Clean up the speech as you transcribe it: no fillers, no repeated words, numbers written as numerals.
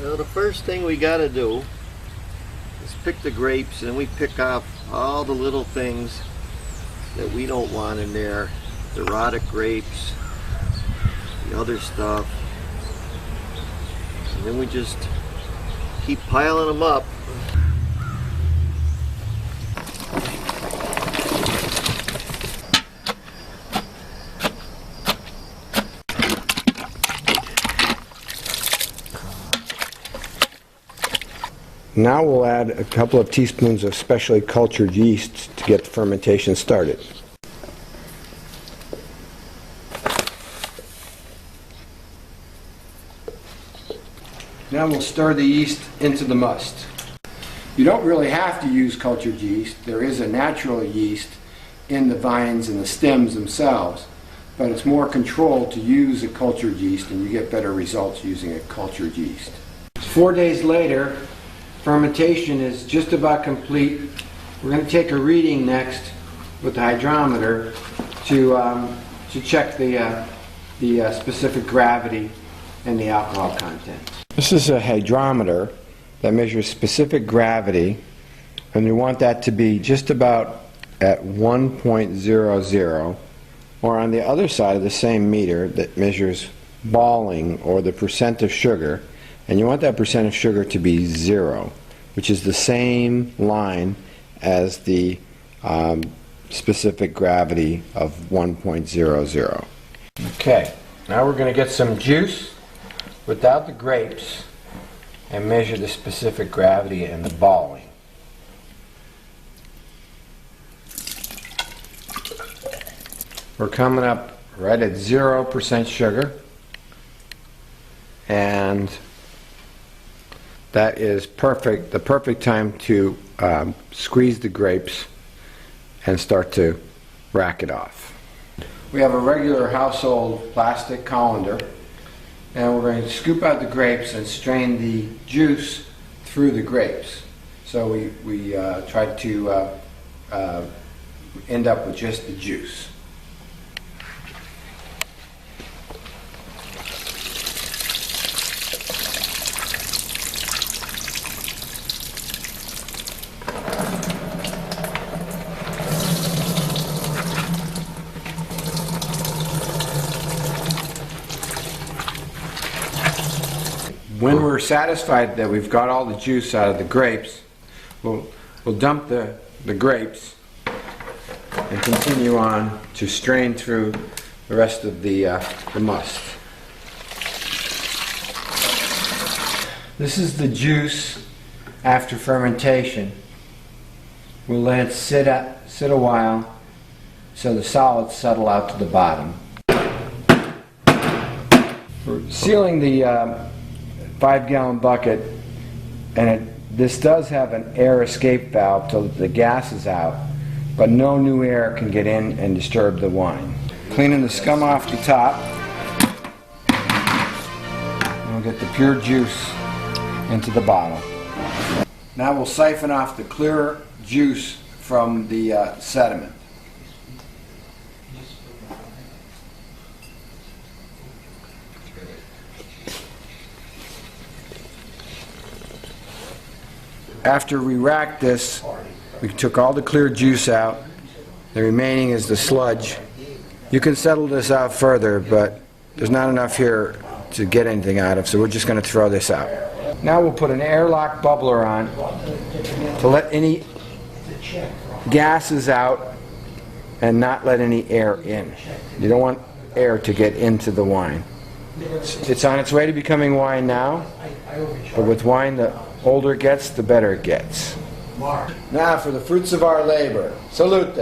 Well, the first thing we got to do is pick the grapes, and we pick off all the little things that we don't want in there. The rotted grapes, the other stuff. And then we just keep piling them up. Now we'll add a couple of teaspoons of specially cultured yeast to get the fermentation started. Now we'll stir the yeast into the must. You don't really have to use cultured yeast. There is a natural yeast in the vines and the stems themselves, but it's more controlled to use a cultured yeast, and you get better results using a cultured yeast. 4 days later, fermentation is just about complete. We're going to take a reading next with the hydrometer to check the specific gravity and the alcohol content. This is a hydrometer that measures specific gravity, and we want that to be just about at 1.00, or on the other side of the same meter that measures balling, or the percent of sugar, and you want that percent of sugar to be 0, which is the same line as the specific gravity of 1.00. Okay, now we're going to get some juice without the grapes and measure the specific gravity and the balling. We're coming up right at 0% sugar, and that is perfect, the perfect time to squeeze the grapes and start to rack it off. We have a regular household plastic colander, and we're going to scoop out the grapes and strain the juice through the grapes. So we try to end up with just the juice. When we're satisfied that we've got all the juice out of the grapes, we'll dump the grapes and continue on to strain through the rest of the must. This is the juice after fermentation. We'll let it sit a while so the solids settle out to the bottom. We're sealing the 5-gallon bucket, and this does have an air escape valve so that the gas is out, but no new air can get in and disturb the wine. Cleaning the scum off the top, and we'll get the pure juice into the bottle. Now we'll siphon off the clear juice from the sediment. After we racked this, we took all the clear juice out. The remaining is the sludge. You can settle this out further, but there's not enough here to get anything out of, so we're just going to throw this out. Now we'll put an airlock bubbler on to let any gases out and not let any air in. You don't want air to get into the wine. It's on its way to becoming wine now, but with wine, the older it gets, the better it gets. Now for the fruits of our labor. Salute.